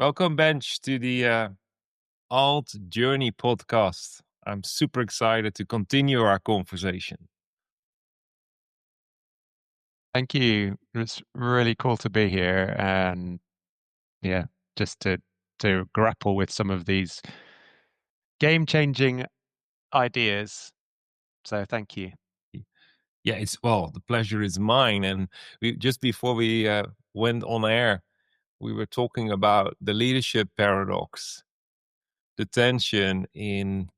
Welcome, Benj, to the A.L.T Journey podcast. I'm super excited to continue our conversation. Thank you. It's really cool to be here and yeah, just to grapple with some of these game-changing ideas. So thank you. Yeah, the pleasure is mine. And just before we went on air, we were talking about the leadership paradox, the tension in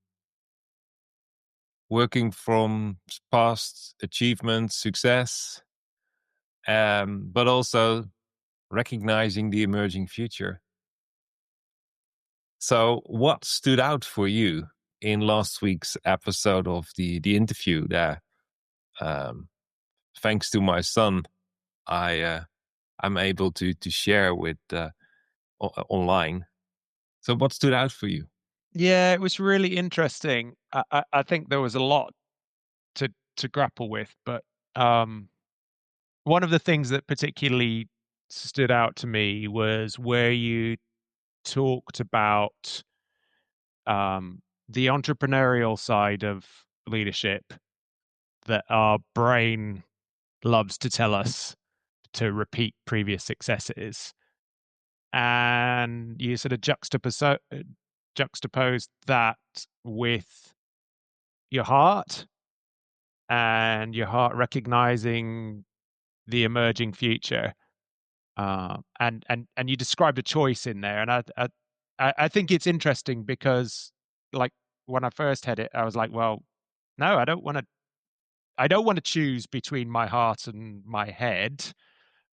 working from past achievements, success, but also recognizing the emerging future. So, what stood out for you in last week's episode of the interview? There, um, thanks to my son, I'm able to share with online. So, what stood out for you? Yeah, it was really interesting. I think there was a lot to grapple with, but um, one of the things that particularly stood out to me was where you talked about the entrepreneurial side of leadership that our brain loves to tell us to repeat previous successes. And you sort of juxtaposed that with your heart and your heart recognizing the emerging future. And you described a choice in there, and I think it's interesting because, like, when I first had it, I was like, well, no, I don't want to choose between my heart and my head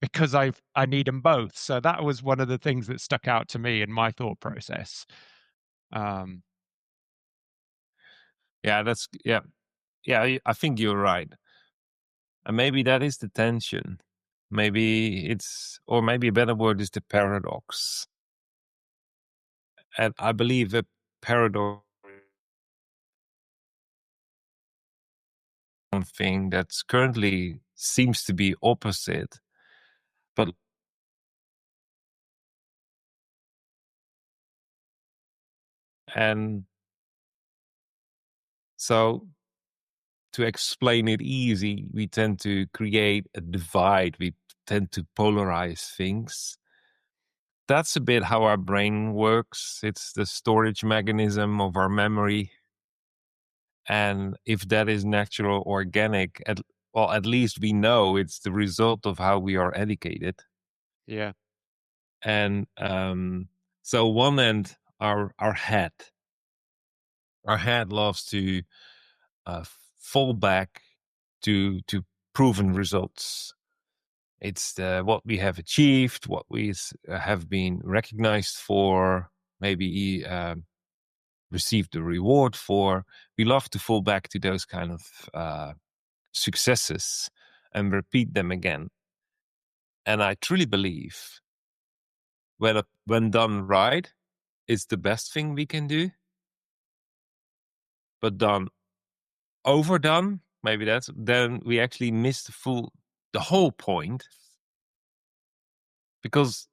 because I need them both. So that was one of the things that stuck out to me in my thought process. Um, Yeah, yeah. I think you're right, and maybe that is the tension. Or maybe a better word is the paradox. And I believe a paradox thing that's currently seems to be opposite, but and so to explain it easy, we tend to create a divide. We tend to polarize things. That's a bit how our brain works. It's the storage mechanism of our memory. And if that is natural, organic, at least we know it's the result of how we are educated. yeah, And so one end, our head loves to fall back to proven results. It's what we have achieved, what we have been recognized for, maybe received a reward for. We love to fall back to those kind of successes and repeat them again. And I truly believe when done right, it's the best thing we can do. But done overdone, maybe then we actually miss the whole point. Because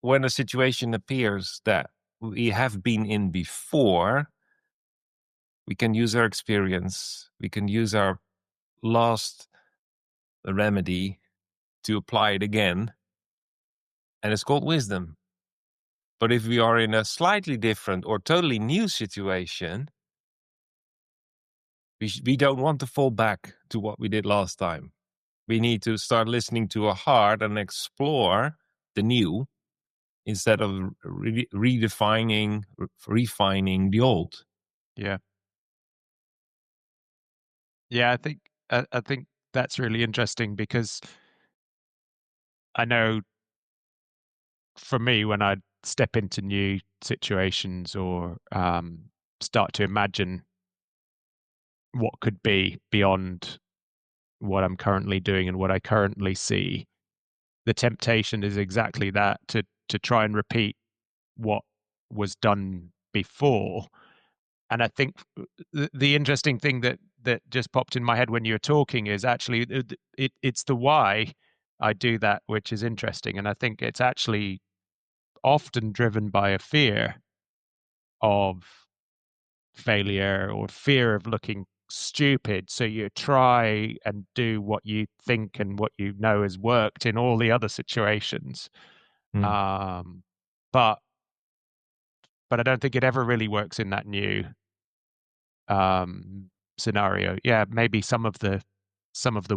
when a situation appears that we have been in before, we can use our experience, we can use our last remedy to apply it again. And it's called wisdom. But if we are in a slightly different or totally new situation, we don't want to fall back to what we did last time. We need to start listening to our heart and explore the new instead of redefining, refining the old. yeah, yeah. I think that's really interesting because I know for me when I step into new situations or start to imagine what could be beyond what I'm currently doing and what I currently see, the temptation is exactly that to try and repeat what was done before. And I think the interesting thing that just popped in my head when you were talking is actually it's the why I do that, which is interesting. And I think it's actually often driven by a fear of failure or fear of looking stupid. So you try and do what you think and what you know has worked in all the other situations. Mm. Um, but but I don't think it ever really works in that new scenario. Yeah, maybe some of the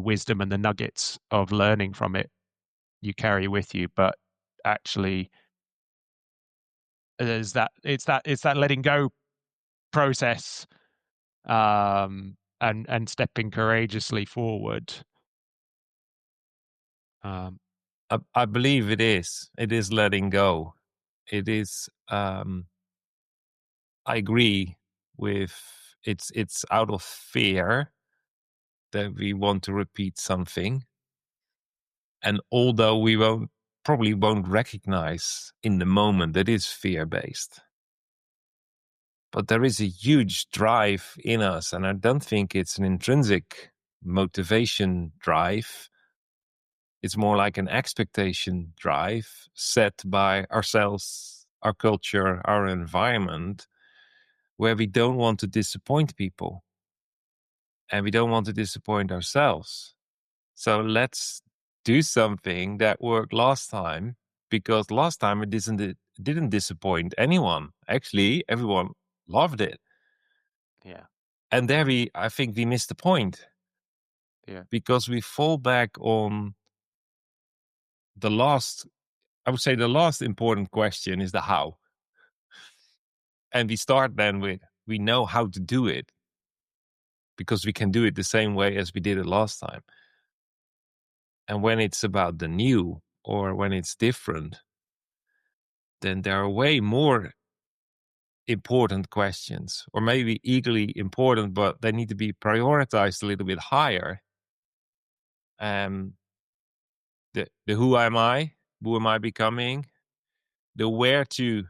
wisdom and the nuggets of learning from it you carry with you, but actually there's that it's that letting go process, and stepping courageously forward. Um, I believe it is. It is letting go. It is. I agree with. It's out of fear that we want to repeat something, and although we won't probably won't recognize in the moment that is fear based, but there is a huge drive in us, and I don't think it's an intrinsic motivation drive. It's more like an expectation drive set by ourselves, our culture, our environment, where we don't want to disappoint people and we don't want to disappoint ourselves. So let's do something that worked last time, because last time it didn't disappoint anyone. Actually, everyone loved it. yeah, And I think we missed the point, yeah, because we fall back on the last, I would say the last important question is the how. And we start then with, we know how to do it because we can do it the same way as we did it last time. And when it's about the new or when it's different, then there are way more important questions, or maybe equally important, but they need to be prioritized a little bit higher. Um, the who am I? Who am I becoming? The where to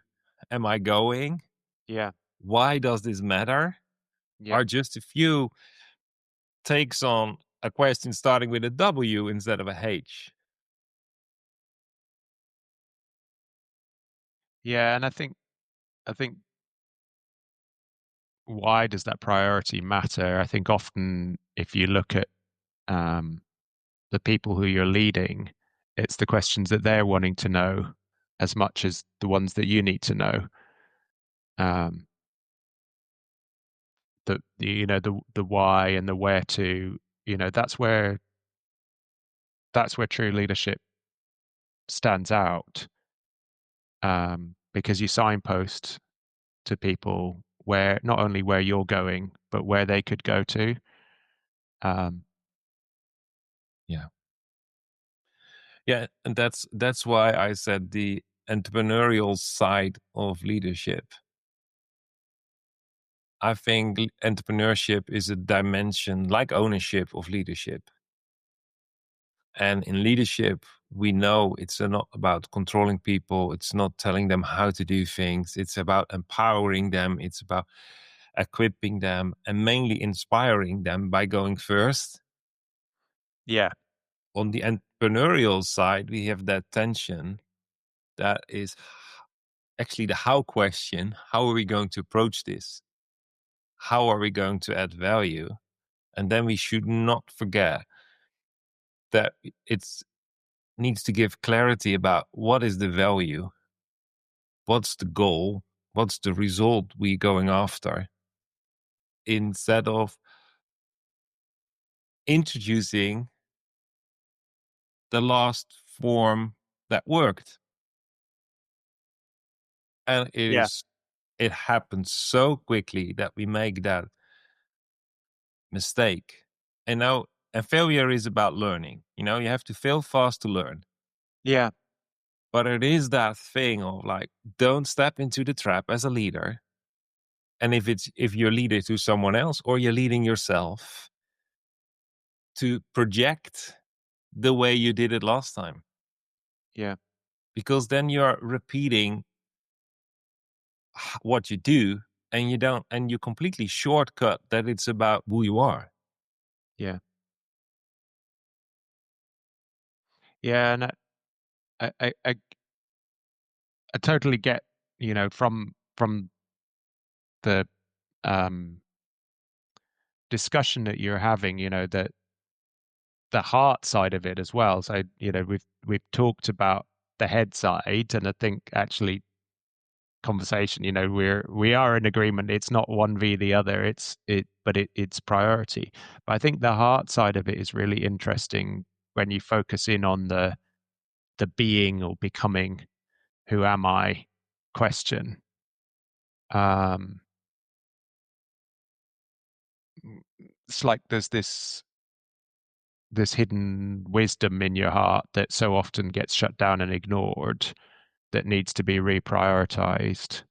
am I going? yeah, Why does this matter? yeah, Are just a few takes on a question starting with a W instead of a H. yeah. And I think why does that priority matter? I think often if you look at um, the people who you're leading, it's the questions that they're wanting to know as much as the ones that you need to know. Um, the why and the where to, that's where true leadership stands out, because you signpost to people where not only where you're going but where they could go to. um, Yeah. Yeah, and that's why I said the entrepreneurial side of leadership. I think entrepreneurship is a dimension like ownership of leadership. And in leadership, we know it's not about controlling people. It's not telling them how to do things. It's about empowering them. It's about equipping them and mainly inspiring them by going first. yeah, On the entrepreneurial side, we have that tension that is actually the how question. How are we going to approach this? How are we going to add value? And then we should not forget that it's needs to give clarity about what is the value, what's the goal, what's the result we're going after, instead of introducing the last form that worked. And yeah, it happens so quickly that we make that mistake. And now, and failure is about learning. You have to fail fast to learn. yeah, But it is that thing of like, don't step into the trap as a leader. And if you're leader to someone else or you're leading yourself, to project the way you did it last time, yeah, because then you're repeating what you do, and you completely shortcut that it's about who you are. yeah, yeah. And I totally get, from the um, discussion that you're having, that the heart side of it as well. So, we've talked about the head side, and I think actually conversation, we are in agreement. It's not one v the other. It's priority. But I think the heart side of it is really interesting when you focus in on the being or becoming, who am I question. Um, it's like there's this hidden wisdom in your heart that so often gets shut down and ignored, that needs to be reprioritized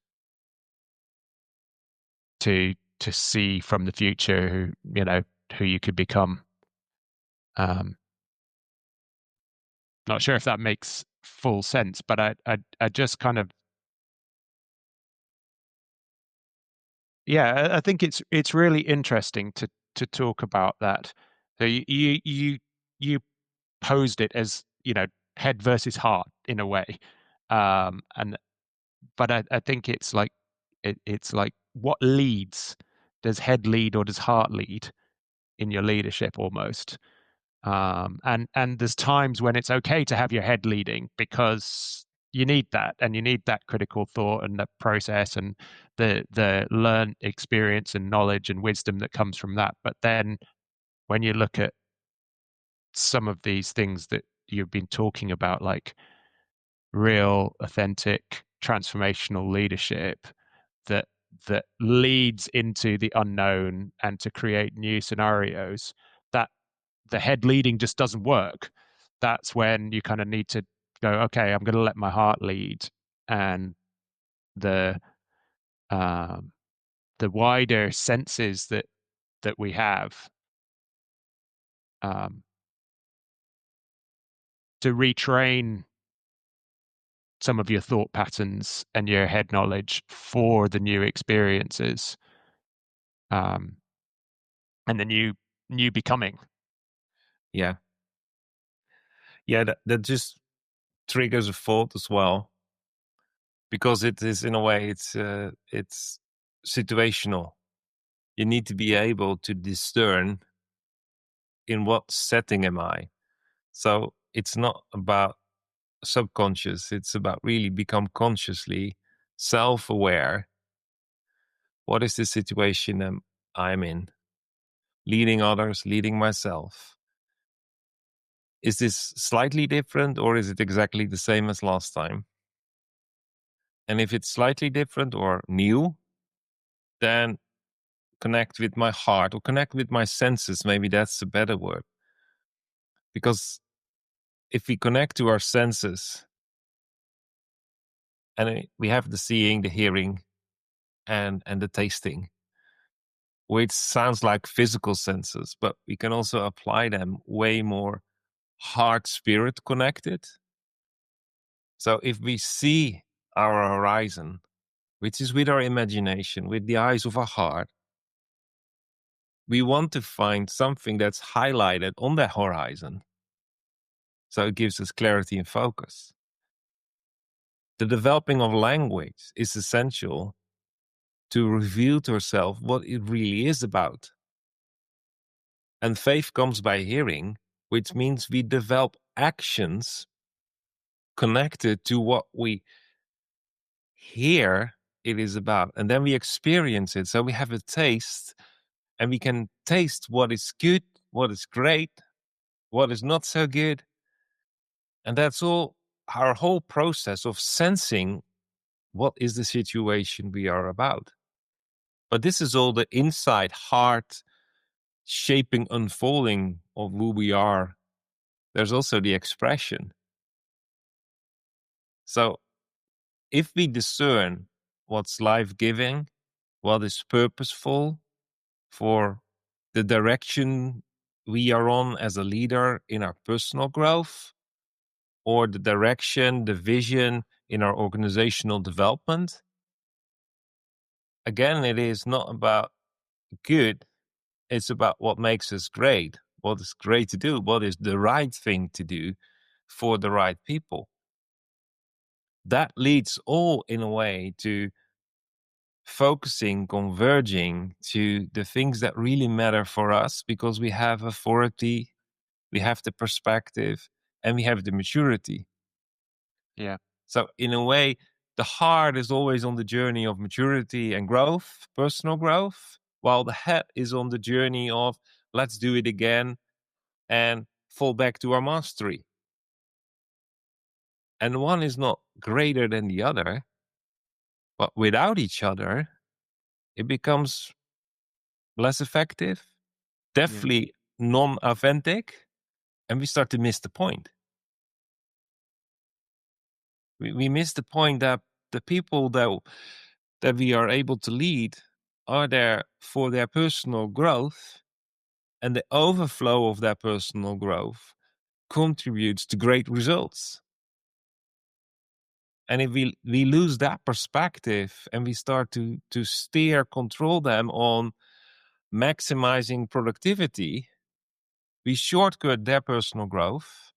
to see from the future who you could become. Um, Not sure if that makes full sense, but I just kind of, yeah, I think it's really interesting to talk about that. So you posed it as, head versus heart in a way, and but I think it's like, what leads? Does head lead or does heart lead in your leadership almost? And there's times when it's okay to have your head leading, because you need that, and you need that critical thought and the process and the learned experience and knowledge and wisdom that comes from that. But then when you look at some of these things that you've been talking about, like real, authentic, transformational leadership that leads into the unknown and to create new scenarios, that the head leading just doesn't work. That's when you kind of need to go, okay, I'm going to let my heart lead, and the um, the wider senses that we have, um, to retrain some of your thought patterns and your head knowledge for the new experiences, um, and the new becoming. Yeah. Yeah, that just triggers a thought as well, because it is, in a way, it's situational. You need to be able to discern in what setting am I. So it's not about subconscious, it's about really become consciously self-aware. What is the situation I'm in? Leading others, leading myself. Is this slightly different, or is it exactly the same as last time? And if it's slightly different or new, then connect with my heart or connect with my senses. Maybe that's a better word. Because if we connect to our senses, and we have the seeing, the hearing, and the tasting, which sounds like physical senses, but we can also apply them way more heart spirit connected. So if we see our horizon, which is with our imagination, with the eyes of our heart, we want to find something that's highlighted on the horizon. So it gives us clarity and focus. The developing of language is essential to reveal to ourselves what it really is about. And faith comes by hearing, which means we develop actions connected to what we hear it is about. And then we experience it. So we have a taste, and we can taste what is good, what is great, what is not so good. And that's all our whole process of sensing what is the situation we are about. But this is all the inside heart shaping, unfolding of who we are. There's also the expression. So if we discern what's life giving, what is purposeful for the direction we are on as a leader in our personal growth, or the direction, the vision in our organizational development, again, it is not about good. It's about what makes us great, what is great to do, what is the right thing to do for the right people. that leads all in a way to focusing, converging to the things that really matter for us, because we have authority, we have the perspective, and we have the maturity. Yeah. So in a way, the heart is always on the journey of maturity and growth, personal growth, while the head is on the journey of let's do it again and fall back to our mastery. And one is not greater than the other, but without each other, it becomes less effective, Yeah. definitely non-authentic, and we start to miss the point. We miss the point that the people that we are able to lead are there for their personal growth, and the overflow of that personal growth contributes to great results. And if we lose that perspective and we start to steer, control them on maximizing productivity, we shortcut their personal growth,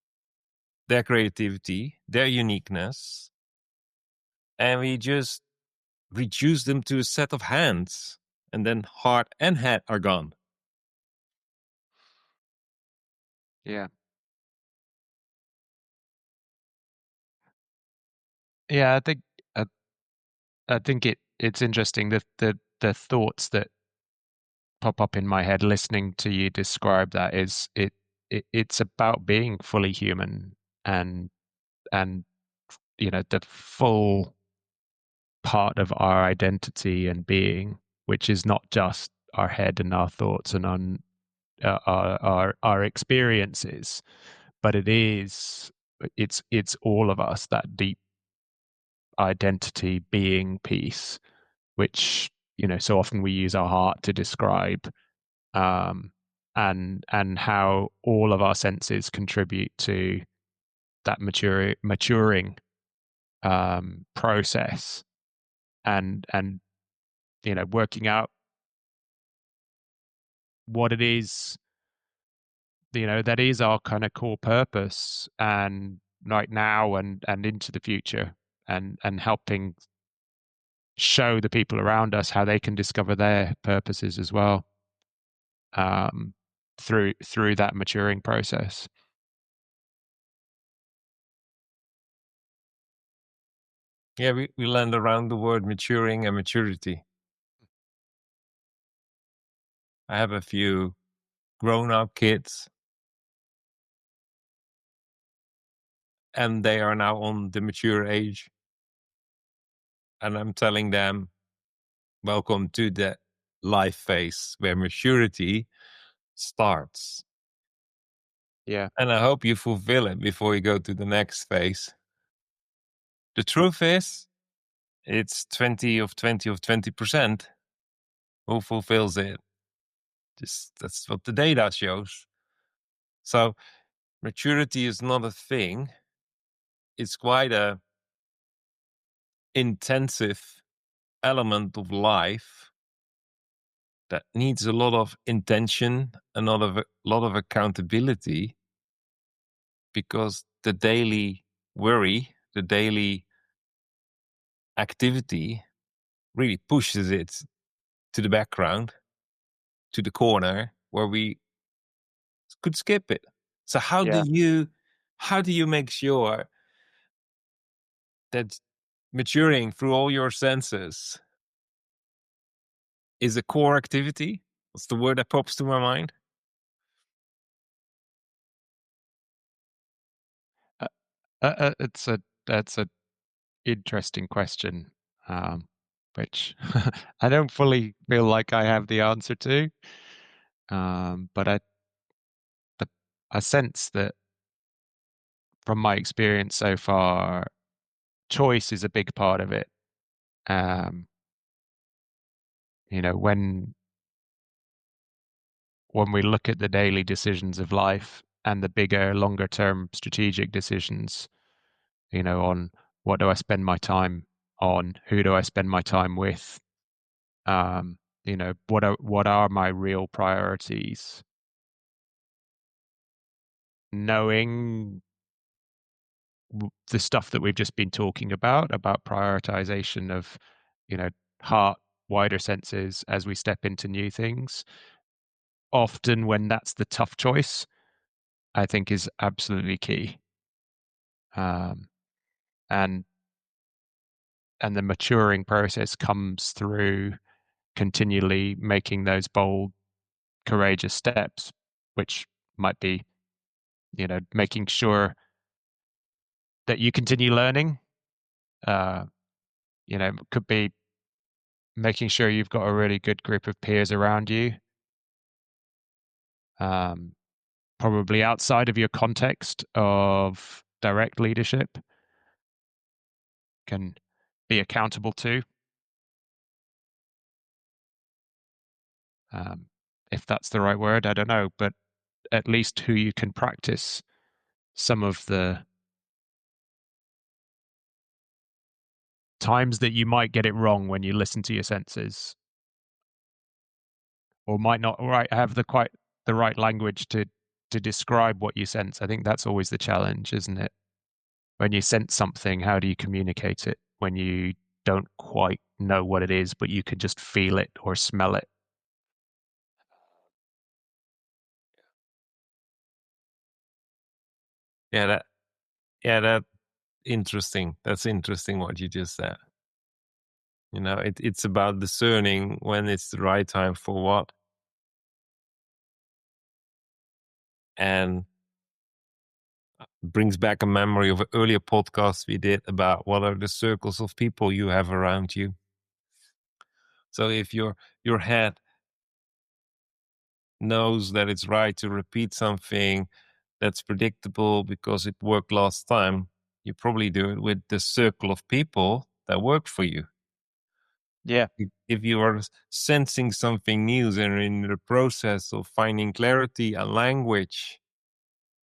their creativity, their uniqueness, and we just reduce them to a set of hands, and then heart and head are gone. Yeah. Yeah, I I think it's interesting that the thoughts that pop up in my head listening to you describe that is it's about being fully human and and the full part of our identity and being, which is not just our head and our thoughts and our experiences, but it's all of us, that deep identity being piece, which so often we use our heart to describe, um, and how all of our senses contribute to that maturing process, and working out what it is that is our kind of core purpose, and right now and into the future, and helping show the people around us how they can discover their purposes as well, um, through that maturing process. Yeah, we land around the word maturing and maturity. I have a few grown up kids, and they are now on the mature age. And I'm telling them, welcome to the life phase where maturity starts. Yeah, And I hope you fulfill it before you go to the next phase. The truth is, it's 20 of 20 of 20% who fulfills it. Just that's what the data shows. So maturity is not a thing. It's quite a intensive element of life that needs a lot of intention, a lot of accountability, because the daily worry, the daily activity really pushes it to the background, to the corner where we could skip it. So yeah. how do you make sure that maturing through all your senses is a core activity? What's the word that pops to my mind? Uh, it's a That's a interesting question, which I don't fully feel like I have the answer to. But the, I sense that from my experience so far, choice is a big part of it. Um, when we look at the daily decisions of life and the bigger, longer term strategic decisions, on what do I spend my time on, who do I spend my time with, what are my real priorities, knowing the stuff that we've just been talking about prioritization of, you know, heart, wider senses as we step into new things. Often when that's the tough choice, I think is absolutely key. Um, and and the maturing process comes through continually making those bold, courageous steps, which might be, you know, making sure that you continue learning. Uh, you know, could be making sure you've got a really good group of peers around you. Um, Probably outside of your context of direct leadership can be accountable to, um, if that's the right word, I don't know, but at least who you can practice some of the times that you might get it wrong when you listen to your senses, or might not right have the right language to describe what you sense. I think that's always the challenge, isn't it? When you sense something, how do you communicate it when you don't quite know what it is, but you can just feel it or smell it? Yeah, that interesting. That's interesting what you just said. You know, it's about discerning when it's the right time for what. And brings back a memory of an earlier podcast we did about what are the circles of people you have around you. So if your head knows that it's right to repeat something that's predictable because it worked last time, you probably do it with the circle of people that work for you. Yeah. If you are sensing something new and in the process of finding clarity and language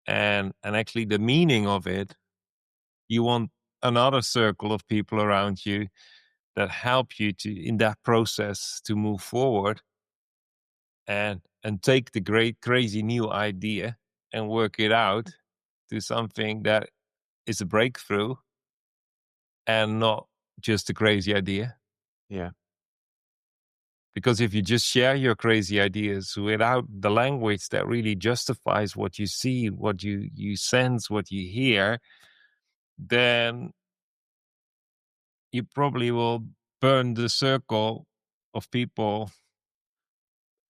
and actually the meaning of it, you want another circle of people around you that help you to in that process to move forward and take the great crazy new idea and work it out to something that is a breakthrough and not just a crazy idea. Yeah. Because if you just share your crazy ideas without the language that really justifies what you see, what you sense, what you hear, then you probably will burn the circle of people.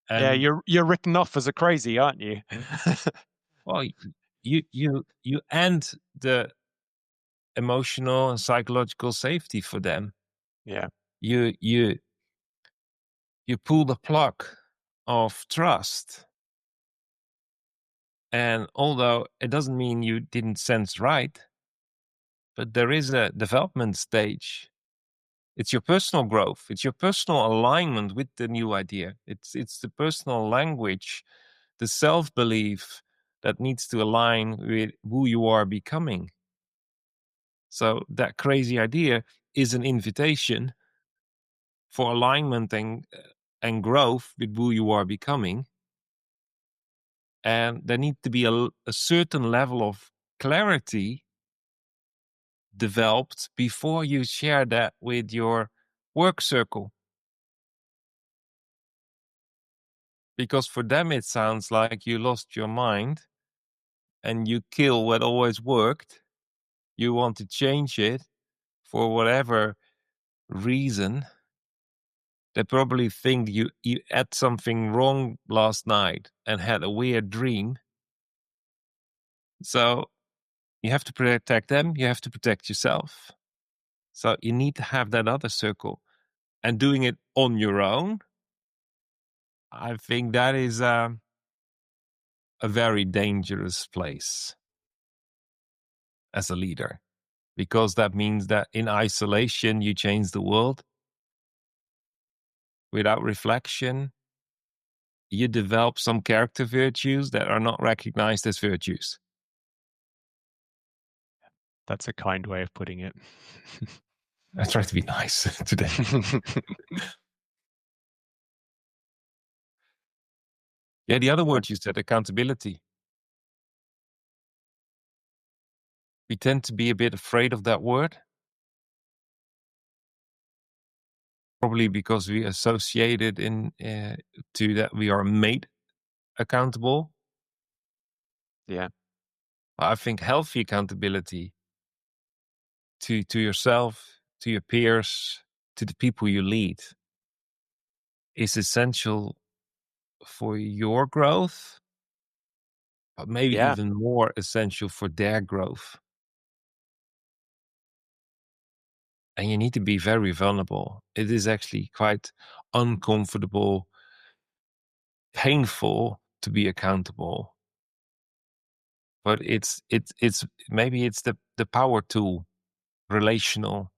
Yeah, And you're written off as a crazy, aren't you? well, you end the emotional and psychological safety for them. Yeah. You pull the plug of trust. And although it doesn't mean you didn't sense right, but there is a development stage. It's your personal growth. It's your personal alignment with the new idea. It's the personal language, the self-belief that needs to align with who you are becoming. So that crazy idea is an invitation for alignment and growth with who you are becoming. And there needs to be a certain level of clarity developed before you share that with your work circle. Because for them, it sounds like you lost your mind and you kill what always worked. You want to change it for whatever reason. They probably think you ate something wrong last night and had a weird dream. So you have to protect them. You have to protect yourself. So you need to have that other circle. And doing it on your own, I think that is a very dangerous place as a leader, because that means that in isolation, you change the world. Without reflection, you develop some character virtues that are not recognized as virtues. That's a kind way of putting it. I try to be nice today. Yeah, the other word you said, accountability. We tend to be a bit afraid of that word, probably because we associate it to that we are made accountable. Yeah. I think healthy accountability to yourself, to your peers, to the people you lead is essential for your growth, but maybe Yeah. even more essential for their growth. And you need to be very vulnerable. It is actually quite uncomfortable, painful to be accountable. But it's maybe it's the power tool, relational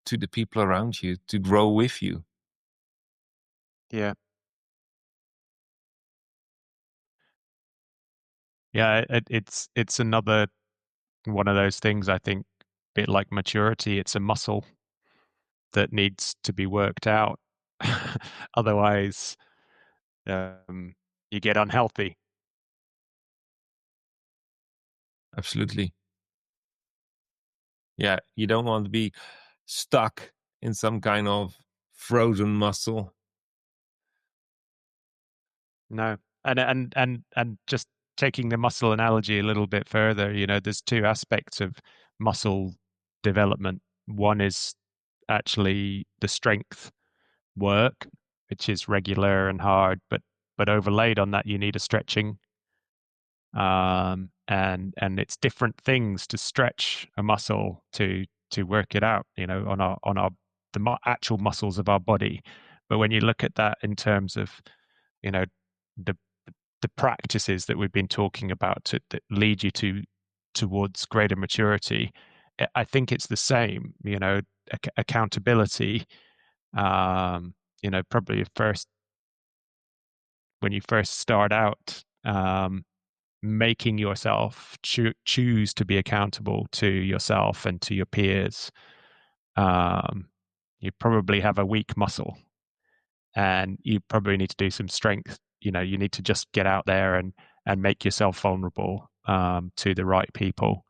to the people around you to grow with you. Yeah. Yeah, it's another one of those things, I think, bit like maturity, it's a muscle that needs to be worked out. Otherwise, you get unhealthy. Absolutely. Yeah, you don't want to be stuck in some kind of frozen muscle. No. And just taking the muscle analogy a little bit further, there's two aspects of muscle development. One is actually the strength work, which is regular and hard, but overlaid on that, you need a stretching. And it's different things to stretch a muscle to work it out, on our actual muscles of our body. But when you look at that in terms of, you know, the the practices that we've been talking about that lead you towards greater maturity, I think it's the same. Accountability. Probably first when you first start out, making yourself choose to be accountable to yourself and to your peers. Um, you probably have a weak muscle, and you probably need to do some strength. You need to just get out there and make yourself vulnerable, to the right people,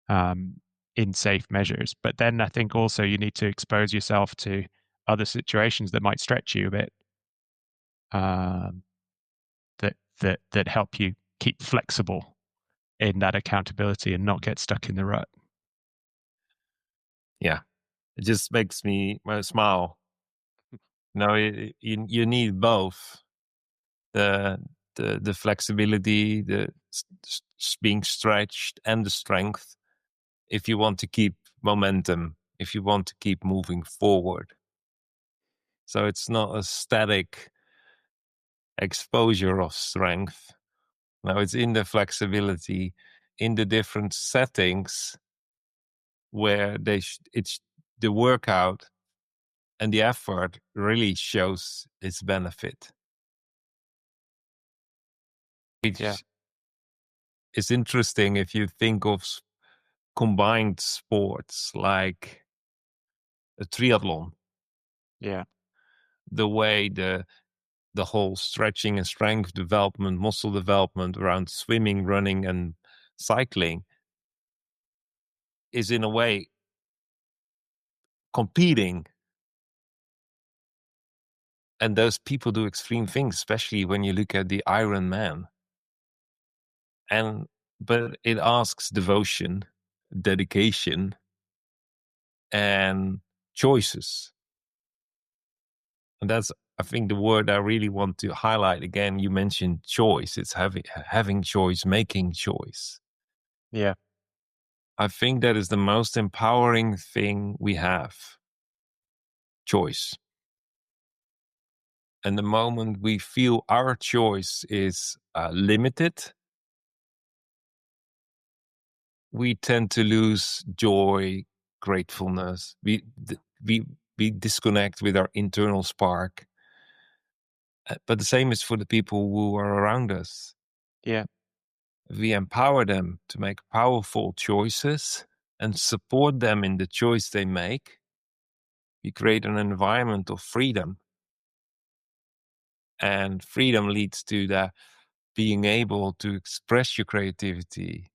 um, in safe measures. But then I think also you need to expose yourself to other situations that might stretch you a bit, um, that help you keep flexible in that accountability and not get stuck in the rut. Yeah, it just makes me smile. No, you need both the the flexibility, being stretched, and the strength if you want to keep momentum, if you want to keep moving forward. So it's not a static exposure of strength. No, it's in the flexibility, in the different settings where it's the workout and the effort really shows its benefit. Yeah, Which is interesting if you think of combined sports like a triathlon, yeah, the way the whole stretching and strength development, muscle development around swimming, running, and cycling is in a way competing. And those people do extreme things, especially when you look at the Iron Man. But it asks devotion, dedication, and choices. And that's, I think, the word I really want to highlight again. You mentioned choice. It's having choice, making choice. yeah, I think that is the most empowering thing we have. Choice. And the moment we feel our choice is limited, we tend to lose joy, gratefulness. We we disconnect with our internal spark. But the same is for the people who are around us. yeah, We empower them to make powerful choices and support them in the choice they make. We create an environment of freedom. And freedom leads to being able to express your creativity,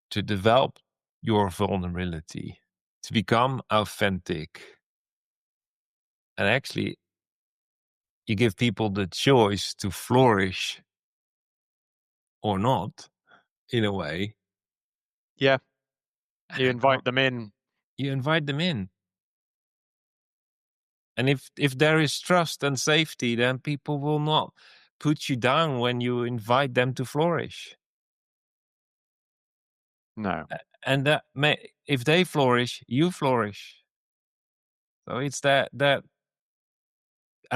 to develop your vulnerability, to become authentic. And actually, you give people the choice to flourish or not, in a way. Yeah. You And invite them in. you invite them in. And if there is trust and safety, then people will not put you down when you invite them to flourish. No. And that if they flourish, you flourish. So it's that, and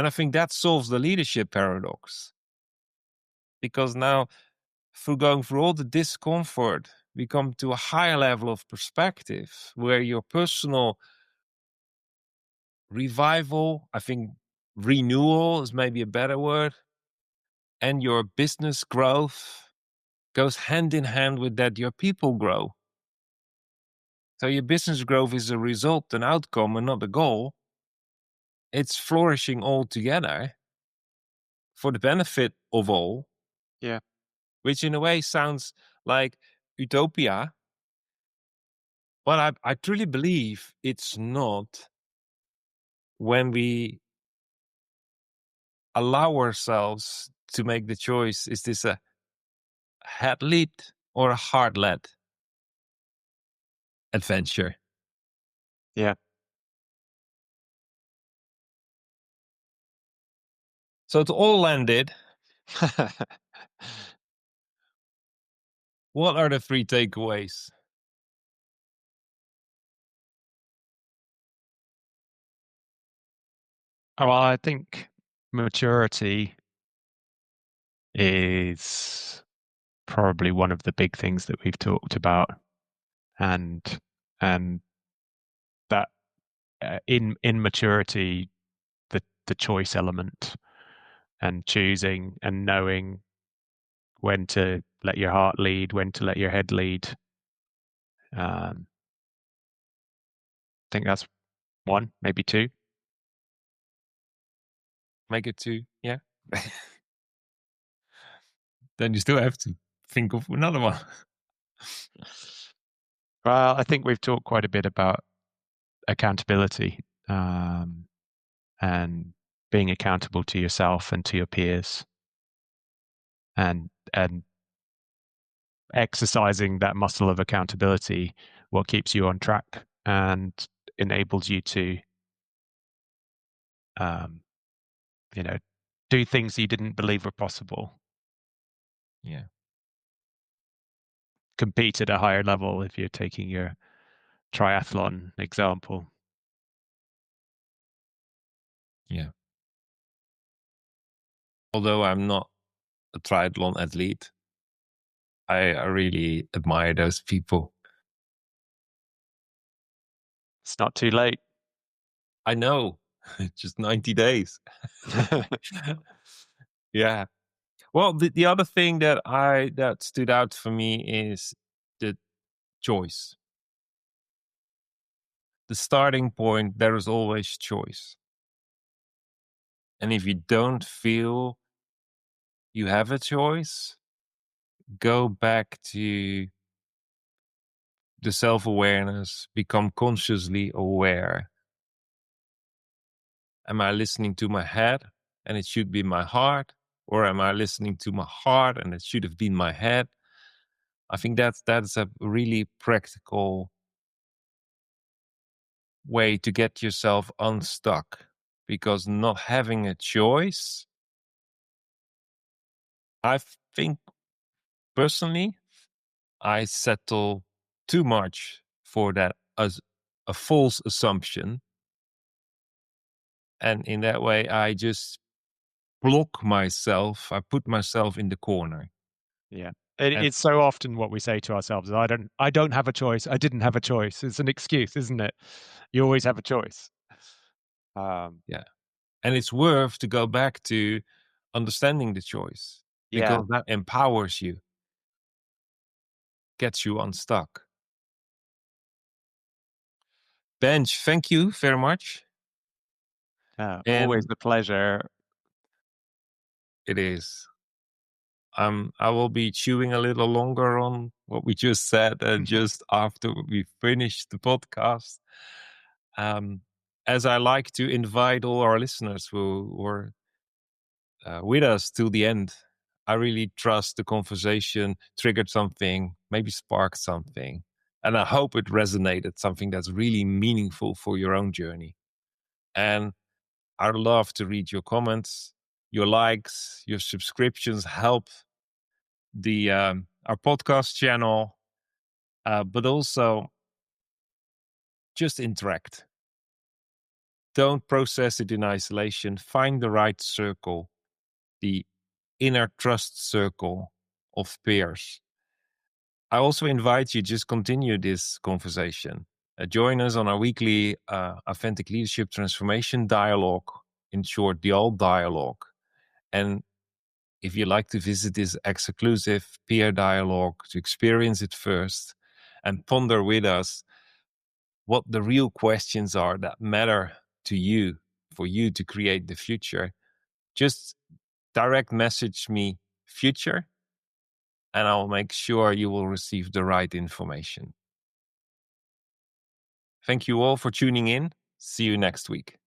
I think that solves the leadership paradox. Because now, through going through all the discomfort, we come to a higher level of perspective where your personal revival, I think renewal is maybe a better word, and your business growth goes hand in hand with that your people grow. So your business growth is a result, an outcome, and not a goal. It's flourishing all together for the benefit of all. Yeah. Which in a way sounds like utopia. But I truly believe it's not when we allow ourselves to make the choice. Is this a head lead or a heart led adventure? Yeah. So to all landed, what are the three takeaways? Well, I think maturity is probably one of the big things that we've talked about, and and that in maturity, the choice element and choosing and knowing when to let your heart lead, when to let your head lead. I think that's one, maybe two. Make it two, yeah. Then you still have to think of another one. Well, I think we've talked quite a bit about accountability, and being accountable to yourself and to your peers, and exercising that muscle of accountability, what keeps you on track and enables you to, um, you know, do things you didn't believe were possible, Yeah, compete at a higher level if you're taking your triathlon example. yeah. Although I'm not a triathlon athlete, I really admire those people. It's not too late. I know, just 90 days. Yeah. Well, the other thing that stood out for me is the choice. The starting point, there is always choice. And if you don't feel you have a choice, go back to the self-awareness, become consciously aware. Am I listening to my head and it should be my heart? Or am I listening to my heart and it should have been my head? I think that's a really practical way to get yourself unstuck, because not having a choice, I think personally, I settle too much for that as a false assumption. And in that way, I just block myself. I put myself in the corner. Yeah. And It's so often what we say to ourselves, I don't have a choice. I didn't have a choice. It's an excuse, isn't it? You always have a choice. Um, yeah, and it's worth to go back to understanding the choice, yeah. because that empowers you, gets you unstuck. Benj, thank you very much. Always And a pleasure. it is. I will be chewing a little longer on what we just said just after we finish the podcast. As I like to invite all our listeners who were with us till the end. I really trust the conversation triggered something, maybe sparked something. And I hope it resonated, something that's really meaningful for your own journey. And I'd love to read your comments, your likes, your subscriptions help the our podcast channel, but also just interact. Don't process it in isolation. Find the right circle, the inner trust circle of peers. I also invite you just continue this conversation. Join us on our weekly authentic leadership transformation dialogue, in short, the A.L.T dialogue. And if you'd like to visit this exclusive peer dialogue to experience it first and ponder with us what the real questions are that matter to you for you to create the future, just direct message me future and I'll make sure you will receive the right information. Thank you all for tuning in. See you next week.